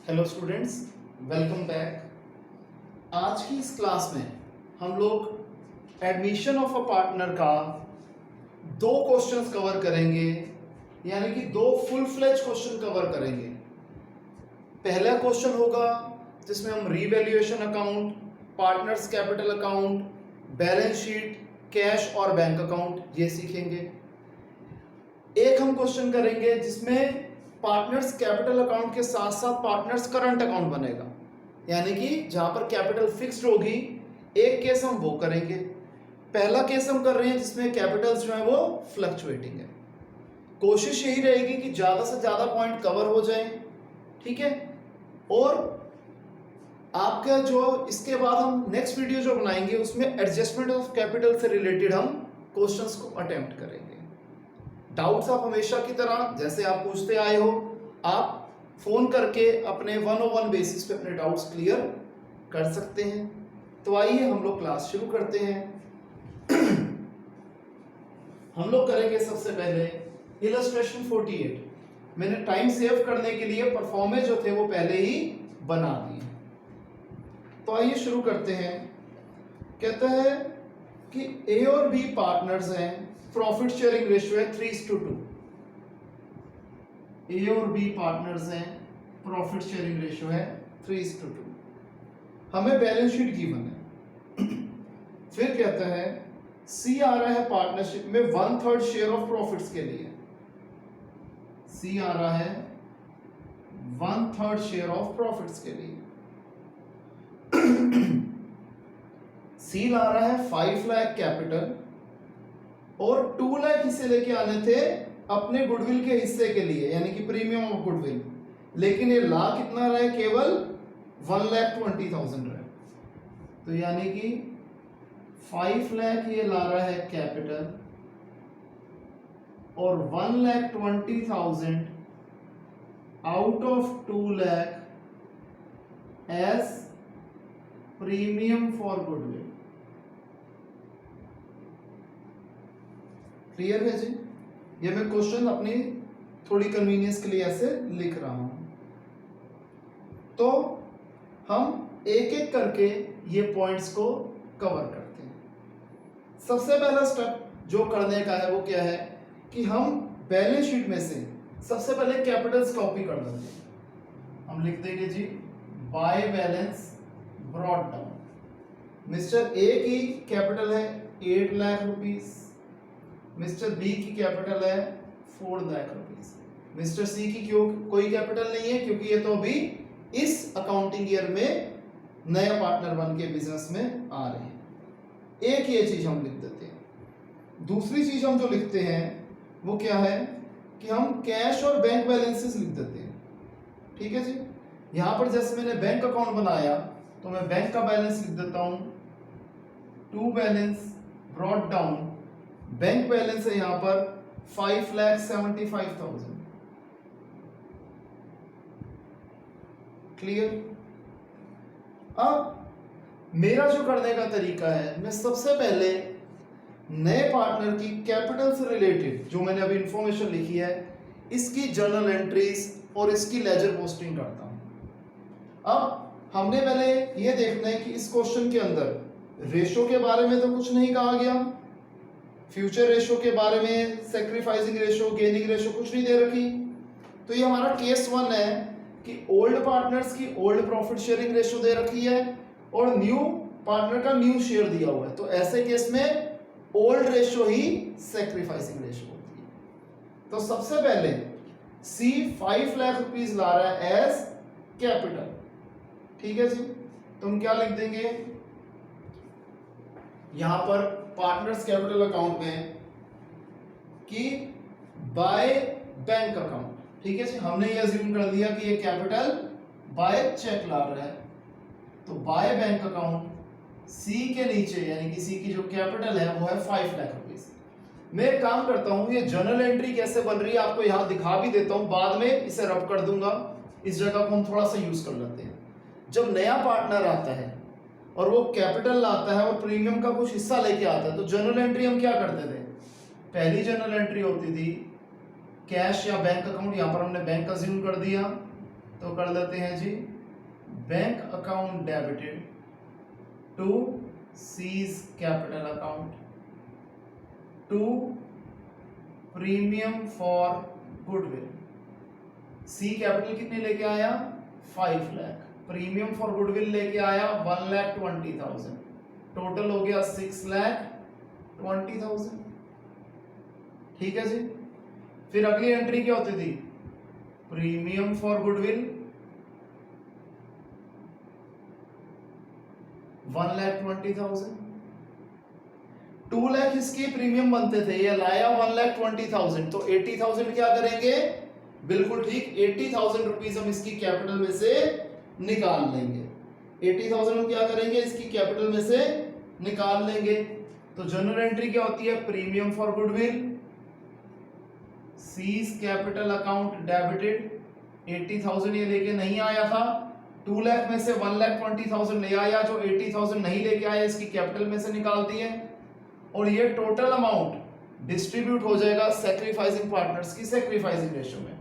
Hello students, welcome back. आज की इस क्लास में हम लोग एडमिशन ऑफ अ पार्टनर का दो क्वेश्चंस कवर करेंगे, यानी कि दो फुल फ्लेज क्वेश्चन कवर करेंगे। पहला क्वेश्चन होगा जिसमें हम revaluation account, partners capital account, balance sheet, cash और बैंक अकाउंट ये सीखेंगे। एक हम क्वेश्चन करेंगे जिसमें पार्टनर्स कैपिटल अकाउंट के साथ साथ पार्टनर्स करंट अकाउंट बनेगा, यानी कि जहां पर कैपिटल फिक्स्ड होगी। एक केस हम वो करेंगे। पहला केस हम कर रहे हैं जिसमें कैपिटल्स जो है वो फ्लक्चुएटिंग है। कोशिश यही रहेगी कि ज्यादा से ज्यादा पॉइंट कवर हो जाए, ठीक है। और आपका जो इसके बाद हम नेक्स्ट वीडियो जो बनाएंगे उसमें एडजस्टमेंट ऑफ कैपिटल से रिलेटेड हम क्वेश्चंस को अटेम्प्ट करेंगे। डाउट्स आप हमेशा की तरह जैसे आप पूछते आए हो, आप फोन करके अपने 101 बेसिस पे अपने डाउट्स क्लियर कर सकते हैं। तो आइए हम लोग क्लास शुरू करते हैं। हम लोग करेंगे सबसे पहले इलस्ट्रेशन 48। मैंने टाइम सेव करने के लिए परफॉर्मेंस जो थे वो पहले ही बना दिए। तो आइए शुरू करते हैं। कहता है कि ए और बी पार्टनर्स हैं, प्रॉफिट शेयरिंग रेशियो है 3:2। ए और बी पार्टनर्स हैं, प्रॉफिट शेयरिंग रेशियो है 3:2। हमें बैलेंस शीट गिवन है। फिर कहता है सी आ रहा है पार्टनरशिप में 1/3 शेयर ऑफ प्रॉफिट्स के लिए। सी आ रहा है 1/3 शेयर ऑफ प्रॉफिट्स के लिए। सी ला रहा है 5 लाख कैपिटल और 2 लाख हिस्से लेके आने थे अपने गुडविल के हिस्से के लिए, यानी कि प्रीमियम ऑफ गुडविल। लेकिन ये ला कितना रहा है, केवल 1,20,000 रहा है। तो यानी कि 5 लाख ये ला रहा है कैपिटल और 1,20,000 out of 2 lakh as premium for goodwill. Clear है जी? ये मैं क्वेश्चन अपनी थोड़ी कन्वीनियंस के लिए ऐसे लिख रहा हूं। तो हम एक एक करके ये पॉइंट्स को कवर करते हैं। सबसे पहला स्टेप जो करने का है वो क्या है कि हम बैलेंस शीट में से सबसे पहले कैपिटल्स कॉपी कर देंगे। हम लिख देंगे जी by balance brought down. Mister A की कैपिटल है 8 लाख रुपीस, मिस्टर बी की कैपिटल है 4 लाख रुपीस, मिस्टर सी की क्यों कोई कैपिटल नहीं है क्योंकि ये तो अभी इस अकाउंटिंग ईयर में नया पार्टनर बन के बिजनेस में आ रहे हैं। एक ये चीज हम लिख देते हैं। दूसरी चीज हम जो लिखते हैं वो क्या है कि हम कैश और बैंक बैलेंसेस लिख देते हैं। ठीक है जी। यहां पर जैसे मैंने बैंक अकाउंट बनाया तो मैं बैंक का बैलेंस लिख देता हूं, to balance brought down. Bank balance है यहां पर 5,75,000। क्लियर? अब मेरा जो करने का तरीका है, मैं सबसे पहले नए पार्टनर की कैपिटल से रिलेटेड जो मैंने अभी इंफॉर्मेशन लिखी है इसकी जर्नल एंट्रीज और इसकी लेजर पोस्टिंग करता हूं। अब हमने पहले ये देखना है कि इस क्वेश्चन के अंदर रेशो के बारे में तो कुछ नहीं कहा गया, फ्यूचर रेशो के बारे में, सैक्रिफाइसिंग रेशो, गेनिंग रेशो कुछ नहीं दे रखी। तो ये हमारा केस 1 है कि ओल्ड पार्टनर्स की ओल्ड प्रॉफिट शेयरिंग रेशो दे रखी है और न्यू पार्टनर का न्यू शेयर दिया हुआ है। तो ऐसे केस में ओल्ड रेशो ही सैक्रिफाइसिंग रेशो होती है। तो सबसे पहले सी 5 लाख रुपीस ला रहा है एज कैपिटल। ठीक है जी। तो हम क्या लिख देंगे यहां पर पार्टनर्स कैपिटल अकाउंट में कि बाय बैंक अकाउंट। ठीक है जी। हमने ये अज्यूम कर दिया कि ये कैपिटल बाय चेक ला रहा है, तो बाय बैंक अकाउंट सी के नीचे यानी कि सी की जो कैपिटल है वो है 5 लाख रुपीस। मैं एक काम करता हूं, ये जर्नल एंट्री कैसे बन रही है आपको यहां दिखा भी देता हूं, बाद में इसे रब कर दूंगा। इस जगह को हम थोड़ा सा यूज कर लेते हैं। जब नया पार्टनर आता है और वो कैपिटल लाता है और प्रीमियम का कुछ हिस्सा लेके आता है तो जर्नल एंट्री हम क्या करते थे, पहली जर्नल एंट्री होती थी कैश या बैंक अकाउंट, यहां पर हमने बैंक अज्यूम कर दिया, तो कर लेते हैं जी, bank account debited to C's capital account to premium for goodwill. C capital कितने लेके आया 5 लाख, प्रीमियम फॉर गुडविल लेके आया 1,20,000, टोटल हो गया 6,20,000। ठीक है जी। फिर अगली एंट्री क्या होती थी, प्रीमियम फॉर गुडविल 1,20,000, 2 लाख इसके प्रीमियम बनते थे, ये लाया 1,20,000, तो 80,000 क्या करेंगे, बिल्कुल ठीक 80,000 रुपीज हम इसकी कैपिटल में से निकाल लेंगे। 80,000 हम क्या करेंगे, इसकी कैपिटल में से निकाल लेंगे। तो जनरल एंट्री क्या होती है, premium for goodwill, seize capital account debited, 80,000 ये लेके नहीं आया था, 2 लाख में से 1,20,000 ले आया, जो 80,000 नहीं लेके आया इसकी कैपिटल में से निकाल दिए, और ये टोटल अमाउंट डिस्ट्रीब्यूट हो जाएगा सैक्रिफाइसिंग पार्टनर्स की सैक्रिफाइसिंग रेशियो में।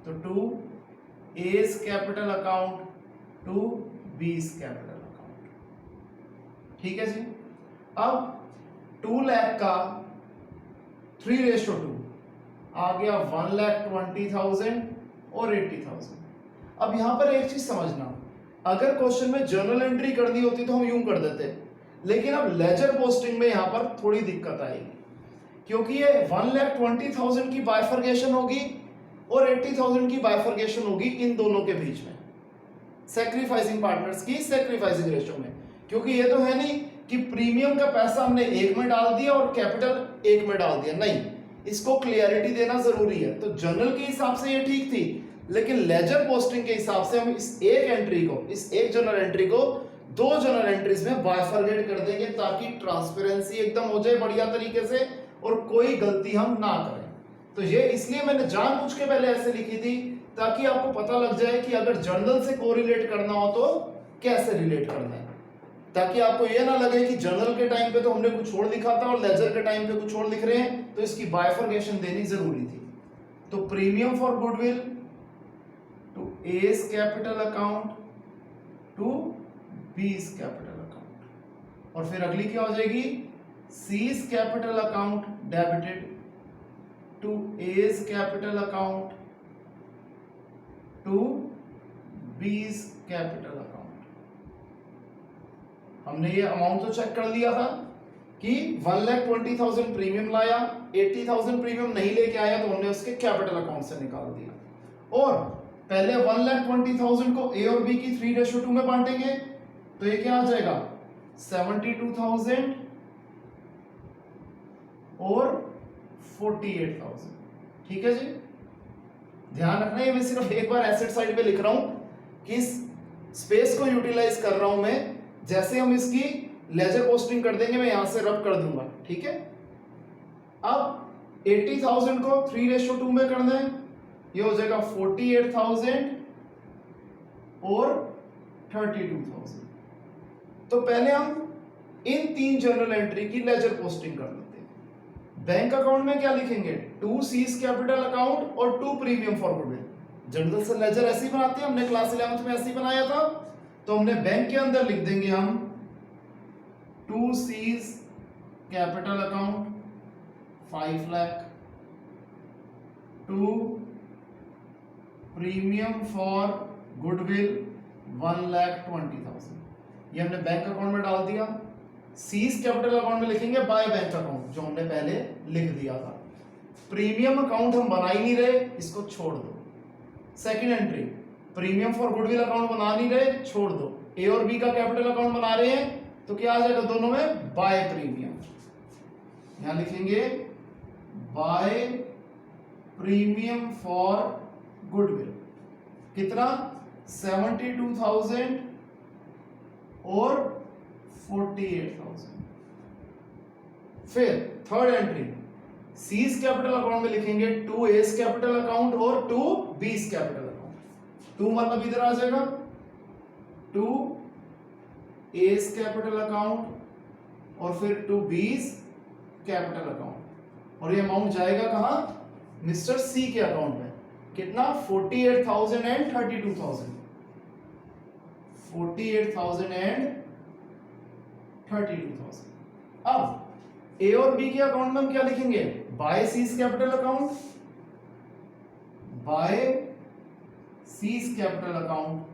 तो to A's capital account to B's capital account. ठीक है जी। अब 2 लाख का 3:2 आ गया 1,20,000 और 80,000। अब यहां पर एक चीज समझना, अगर क्वेश्चन में जर्नल एंट्री करनी होती तो हम यूं कर देते, लेकिन अब लेजर पोस्टिंग में यहां पर थोड़ी दिक्कत आएगी, क्योंकि ये 1,20,000 की बाइफर्केशन होगी और 80,000 की बाइफर्केशन होगी इन दोनों के बीच में, सैक्रिफाइसिंग पार्टनर्स की सैक्रिफाइसिंग रेशियो में। क्योंकि ये तो है नहीं कि प्रीमियम का पैसा हमने एक में डाल दिया और कैपिटल एक में डाल दिया, नहीं, इसको क्लियरिटी देना जरूरी है। तो जर्नल के हिसाब से ये ठीक थी, लेकिन लेजर पोस्टिंग के हिसाब से हम इस एक एंट्री को, इस एक जर्नल एंट्री को 2 जर्नल एंट्रीज में बाइफर्केट कर देंगे, ताकि ट्रांसपेरेंसी एकदम हो जाए बढ़िया तरीके से और कोई गलती हम ना करें। तो ये इसलिए मैंने जानबूझ के पहले ऐसे लिखी थी, ताकि आपको पता लग जाए कि अगर जर्नल से कोरिलेट करना हो तो कैसे रिलेट करना है, ताकि आपको ये ना लगे कि जर्नल के टाइम पे तो हमने कुछ और लिखा था और लेजर के टाइम पे कुछ और लिख रहे हैं, तो इसकी बाइफर्केशन देनी जरूरी थी। तो premium for goodwill to A's capital account to B's capital account, और फिर अगली क्या हो जाएगी, C's capital account debited to A's capital account to B's capital account. हमने ये अमाउंट तो चेक कर लिया था कि 1,20,000 प्रीमियम लाया, 80,000 प्रीमियम नहीं लेके आया, तो हमने उसके कैपिटल अकाउंट से निकाल दिया। और पहले 1,20,000 को ए और बी की 3:2 में बांटेंगे, तो ये क्या आ जाएगा 72,000 और 48,000। ठीक है जी। ध्यान रखना, ये मैं सिर्फ एक बार एसेट साइड पे लिख रहा हूं कि इस स्पेस को यूटिलाइज कर रहा हूं मैं, जैसे हम इसकी लेजर पोस्टिंग कर देंगे मैं यहां से रब कर दूंगा। ठीक है। अब 80,000 को 3:2 में कर दें, ये हो जाएगा 48,000 और 32,000। तो पहले हम इन 3 जर्नल एंट्री की लेजर पोस्टिंग कर लेते हैं। बैंक अकाउंट में क्या लिखेंगे, 2 सीज कैपिटल अकाउंट और 2 प्रीमियम फॉर गुडविल। जनरल से लेजर ऐसे ही बनाते हैं, हमने क्लास 11th में ऐसे ही बनाया था। तो हमने बैंक के अंदर लिख देंगे हम 2 seize capital account 5 lakh, 2 premium for goodwill 1,20,000, ये हमने बैंक अकाउंट में डाल दिया। सीज कैपिटल अकाउंट में लिखेंगे बाय बैंक अकाउंट, जो हमने पहले लिख दिया था। प्रीमियम अकाउंट हम बना ही नहीं रहे, इसको छोड़ दो। Second entry, premium for goodwill account बना नहीं रहे, छोड़ दो। ए और बी का कैपिटल अकाउंट बना रहे हैं, तो क्या आ जाएगा दोनों में, बाय प्रीमियम। यहां लिखेंगे बाय प्रीमियम फॉर गुडविल, कितना 72,000 और 48,000। फिर third entry, seize capital account में लिखेंगे 2 एज कैपिटल अकाउंट और 2 बीज कैपिटल अकाउंट। 2 मतलब इधर आ जाएगा 2 एज कैपिटल अकाउंट और फिर 2 बीज कैपिटल अकाउंट, और ये अमाउंट जाएगा कहां, मिस्टर सी के अकाउंट में। कितना 48,000 एंड 32,000, 48,000 एंड 32,000। अब ए और बी के अकाउंट में हम क्या लिखेंगे, by C's capital account, by C's capital account.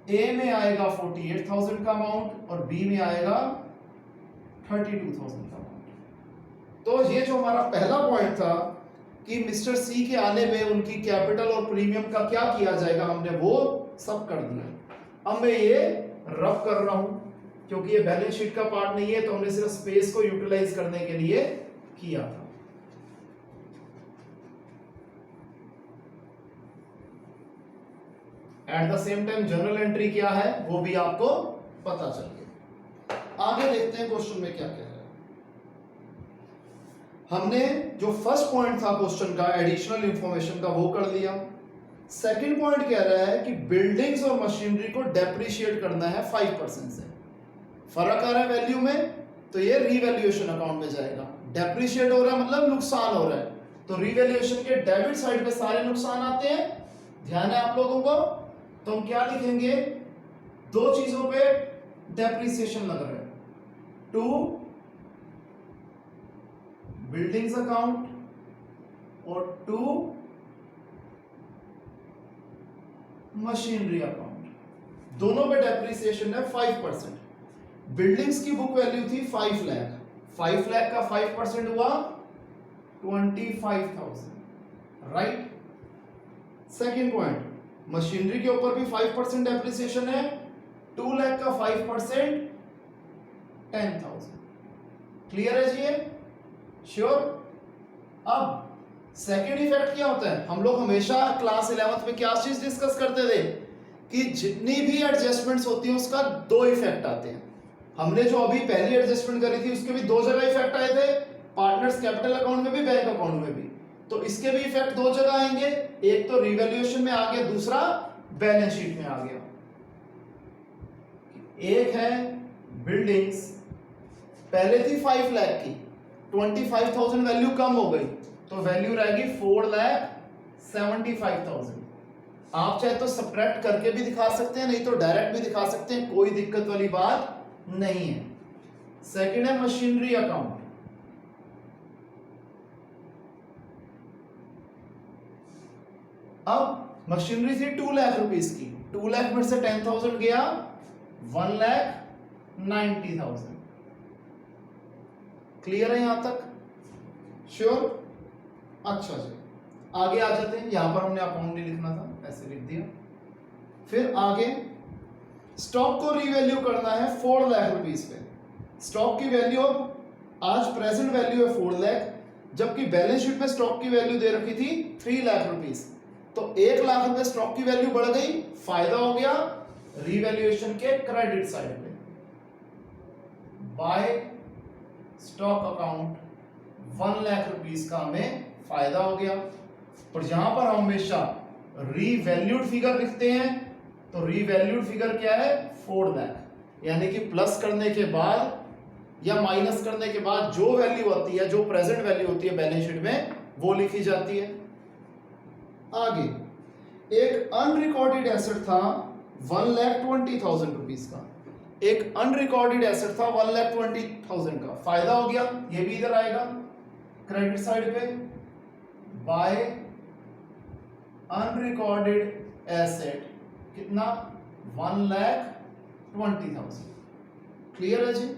A में आएगा 48,000 का अमाउंट और बी में आएगा 32,000 का अमाउंट। तो ये जो हमारा पहला पॉइंट था कि मिस्टर सी के आने में उनकी कैपिटल और प्रीमियम का क्या किया जाएगा, हमने वो सब कर दिया। अब मैं ये रब कर रहा हूं क्योंकि ये बैलेंस शीट का पार्ट नहीं है, तो हमने सिर्फ स्पेस को यूटिलाइज करने के लिए किया था। At the same time journal entry क्या है वो भी आपको पता चल गया। आगे देखते हैं क्वेश्चन में क्या कह रहा है। हमने जो फर्स्ट पॉइंट था क्वेश्चन का एडिशनल इंफॉर्मेशन का वो कर लिया। सेकंड पॉइंट कह रहा है कि बिल्डिंग्स और मशीनरी को डेप्रिशिएट करना है 5% से। फर्क आ रहा है वैल्यू में, तो ये रीवैल्यूएशन अकाउंट में जाएगा। डेप्रिशिएट हो रहा है मतलब नुकसान हो रहा है, तो रीवैल्यूएशन के डेबिट साइड पे सारे नुकसान आते हैं, ध्यान है आप लोगों को। तो हम क्या लिखेंगे, दो चीजों पे डेप्रिसिएशन लग रहा है, टू बिल्डिंग्स अकाउंट और टू मशीनरी अकाउंट। दोनों पे डेप्रिसिएशन है 5%। बिल्डिंग्स की बुक वैल्यू थी 5 लाख, 5 लाख का 5% हुआ 25,000, राइट। सेकेंड पॉइंट, मशीनरी के ऊपर भी 5% डेप्रिसिएशन है, 2 लाख का 5% 10,000। क्लियर है जी, ये श्योर। अब सेकेंड इफेक्ट क्या होता है, हम लोग हमेशा क्लास 11th में क्या चीज डिस्कस करते थे कि जितनी भी एडजस्टमेंट्स होती है उसका दो इफेक्ट आते हैं। हमने जो अभी पहली एडजस्टमेंट करी थी उसके भी दो जगह इफेक्ट आए थे, पार्टनर्स कैपिटल अकाउंट में भी बैंक अकाउंट में भी। तो इसके भी इफेक्ट दो जगह आएंगे, एक तो रिवैल्यूएशन में आ गया, दूसरा बैलेंस शीट में आ गया। एक है बिल्डिंग्स, पहले थी 5 लाख की, 25,000 वैल्यू कम हो गई तो वैल्यू रहेगी 4,75,000। आप चाहे तो सब्ट्रैक्ट करके भी दिखा सकते हैं, नहीं तो डायरेक्ट भी दिखा सकते हैं, कोई दिक्कत वाली बात नहीं है। सेकंड है मशीनरी अकाउंट। अब मशीनरी थी 2 लाख रुपीस की, 2 लाख में से 10,000 गया, 1,90,000। क्लियर है यहां तक, श्योर। अच्छा जी, आगे आ जाते हैं। यहां पर हमने अकाउंट नहीं लिखना था, ऐसे लिख दिया। फिर आगे स्टॉक को रीवैल्यू करना है 4 लाख रुपीस पे। स्टॉक की वैल्यू आज प्रेजेंट वैल्यू है 4 लाख, जबकि बैलेंस शीट में स्टॉक की वैल्यू दे रखी थी 3 लाख रुपीस। तो 1 लाख रुपए स्टॉक की वैल्यू बढ़ गई, फायदा हो गया रीवैल्यूएशन के क्रेडिट साइड पे। By stock account 1 lakh rupees का हमें फायदा हो गया। और जहां पर हम हमेशा रीवैल्यूड फिगर लिखते हैं, तो रीवैल्यूड फिगर क्या है 4 लाख, यानी कि प्लस करने के बाद या माइनस करने के बाद जो वैल्यू आती है, जो प्रेजेंट वैल्यू होती है बैलेंस शीट में, वो लिखी जाती है। आगे एक अनरिकॉर्डेड एसेट था 1,20,000 रुपीस का, एक अनरिकॉर्डेड एसेट था 1,20,000 का, फायदा हो गया, ये भी इधर आएगा क्रेडिट साइड पे। बाय अनरिकॉर्डेड एसेट कितना 1,20,000। क्लियर है जी।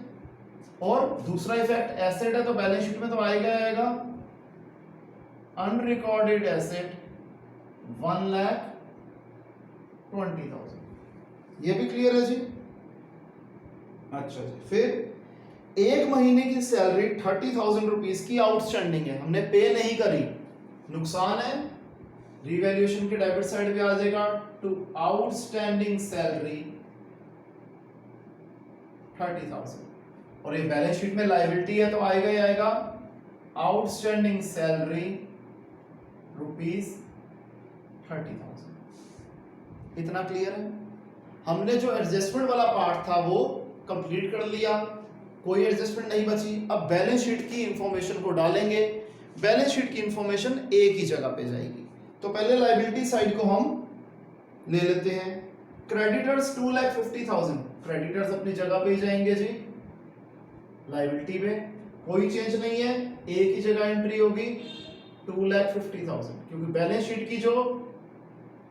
और दूसरा इफेक्ट एसेट है तो बैलेंस शीट में तो आएगा अनरिकॉर्डेड एसेट 1,20,000, ये भी क्लियर है जी। अच्छा जी, फिर एक महीने की सैलरी 30,000 रुपीस की आउटस्टैंडिंग है, हमने पे नहीं करी, नुकसान है, रिवैल्यूएशन के डेबिट साइड पे आ जाएगा, टू आउटस्टैंडिंग सैलरी 30,000। और ये बैलेंस शीट में लायबिलिटी है तो आएगा ही आएगा आउटस्टैंडिंग सैलरी रुपीस 30,000। इतना क्लियर है। हमने जो एडजस्टमेंट वाला पार्ट था वो कंप्लीट कर लिया, कोई एडजस्टमेंट नहीं बची। अब बैलेंस शीट की इंफॉर्मेशन को डालेंगे, बैलेंस शीट की इंफॉर्मेशन एक ही जगह पे जाएगी, तो पहले लायबिलिटी साइड को हम ले लेते हैं। क्रेडिटर्स 2,50,000, क्रेडिटर्स अपनी जगह पे ही जाएंगे जी। लायबिलिटी में कोई चेंज नहीं है, एक ही जगह एंट्री होगी 2,50,000, क्योंकि बैलेंस शीट की जो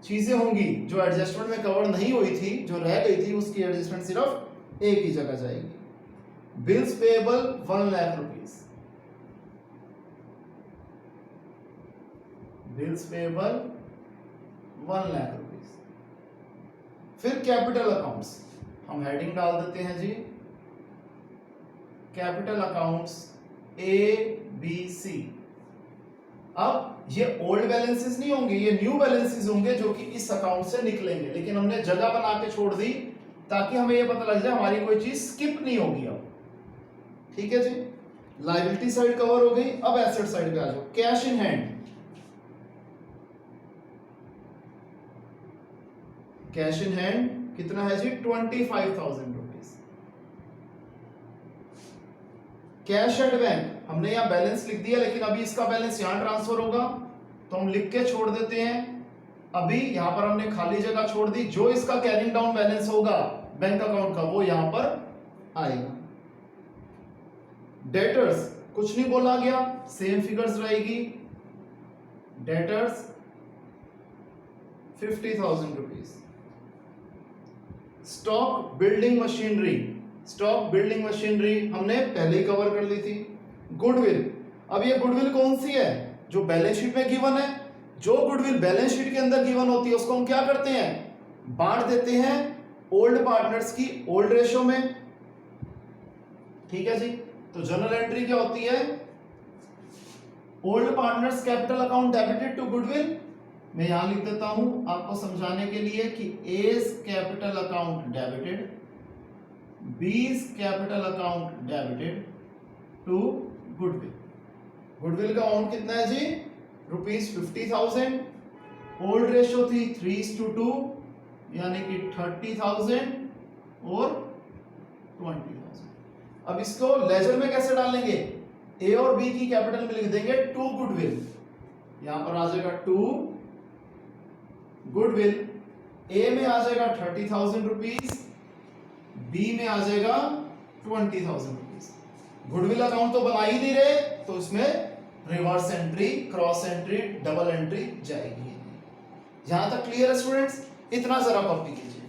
चीजें होंगी जो एडजस्टमेंट में कवर नहीं हुई थी, जो रह गई थी, उसकी एडजस्टमेंट सिर्फ एक ही जगह जाएगी। Bills payable 1 lakh rupees, bills payable 1 lakh rupees. फिर कैपिटल अकाउंट्स हम हेडिंग डाल देते हैं जी, कैपिटल अकाउंट्स ABC। अब ये ओल्ड बैलेंसेस नहीं होंगे, ये न्यू बैलेंसेस होंगे जो कि इस अकाउंट से निकलेंगे, लेकिन हमने जगह बना के छोड़ दी ताकि हमें ये पता लग जाए हमारी कोई चीज स्किप नहीं होगी अब। ठीक है जी, लायबिलिटी साइड कवर हो गई। अब एसेट साइड पे आ जाओ। Cash in hand, cash in hand कितना है जी? 25,000 रुपीज। कैश एट बैंक, हमने यहां बैलेंस लिख दिया, लेकिन अभी इसका बैलेंस यहां ट्रांसफर होगा तो हम लिख के छोड़ देते हैं। अभी यहां पर हमने खाली जगह छोड़ दी, जो इसका कैरिंग डाउन बैलेंस होगा बैंक अकाउंट का वो यहां पर आएगा। डेटर्स कुछ नहीं बोला गया, सेम फिगर्स रहेगी। Debtors 50,000 rupees. Stock building machinery, stock building machinery हमने पहले ही कवर कर ली थी। गुडविल, अब ये गुडविल कौन सी है? जो बैलेंस शीट में गिवन है। जो गुडविल बैलेंस शीट के अंदर गिवन होती है उसको हम क्या करते हैं? बांट देते हैं ओल्ड पार्टनर्स की ओल्ड रेशो में। ठीक है जी, तो जनरल एंट्री क्या होती है? Old partners capital account debited to goodwill. मैं यहां लिख देता हूं आपको समझाने के लिए कि A's capital account debited, B's capital account debited to goodwill. Goodwill का अमाउंट कितना है जी? ₹50,000। ओल्ड रेशो थी 3:2, यानी कि 30,000 और 20,000। अब इसको लेजर में कैसे डालेंगे? ए और बी की कैपिटल में लिख देंगे टू गुडविल। यहां पर आ जाएगा टू गुडविल। ए में आ जाएगा 30,000 रुपीज, बी में आ जाएगा 20,000 रुपीज। गुडविल अकाउंट तो बना ही नहीं रहे, तो इसमें reverse entry, cross entry, double entry जाएगी। यहां तक क्लियर है स्टूडेंट्स? इतना जरा कॉपी कीजिए।